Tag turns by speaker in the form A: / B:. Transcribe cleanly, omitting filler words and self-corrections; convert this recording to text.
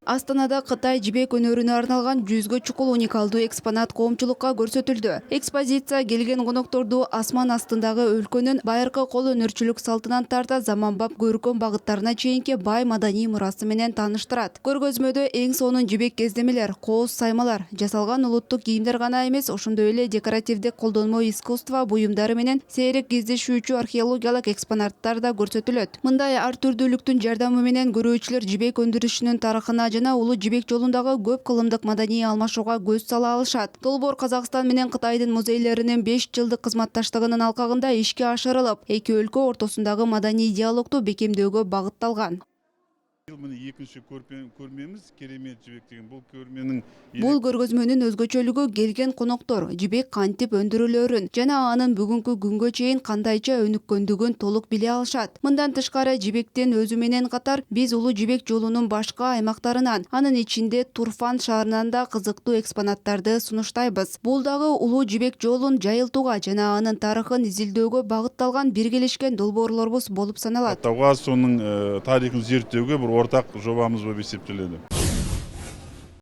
A: Астанада Кытай жибек өнөрүнө арналган 100гө чукул уникалдуу экспонат коомчулукка көрсөтүлдү. Экспозиция келген конокторду асман астындагы өлкөнүн байыркы кол өнөрчүлүк салтынан тарта заманбап көркөм багыттарына чейинки бай маданий мурасы менен тааныштырат. Көргөзмөдө эң сонун жибек кездемелер, кооз саймалар, жасалган улуттук кийимдер гана эмес, ошондой эле декоративдик колдонмо искусство буюмдары менен сейрек кездешүүчү археологиялык экспонаттар да көрсөтүлөт. Мындай ар түрдүүлүктүн жардамы менен көрүүчүлөр жибек өндүрүшүнүн тарыхына жана улуу жибек жолундагы көп кылымдык маданий алмашууга көз сала алышат. Долбоор Казакстан менен Кытайдын музейлеринин 5 жылдык кызматташтыгынын алкагында ишке ашырылып, эки өлкө ортосундагы маданий диалогту бекемдөөгө багытталган.
B: Мына экинчи көрмемиз керемет жибек деген
A: Бул көргөзмөнүн өзгөчөлүгү келген коноктор жибек кантип өндүрүлөрүн жана анын бүгүнкү күнгө чейин кандайча өнүккөндүгүн толук биле алышат. Мындан тышкары жибектин өзү менен катар биз улуу жибек жолунун башка аймактарынан, анын ичинде Турфан шаарынан да кызыктуу экспонаттарды сунуштайбыз. Бул дагы улуу жибек жолун жайылтууга жана анын тарыхын изилдөөгө багытталган биргелешкен долбоорлорубуз болуп саналат.
B: Сонун тарыхын зерттөөгө бир ортак жобамыз болуп эсептелет.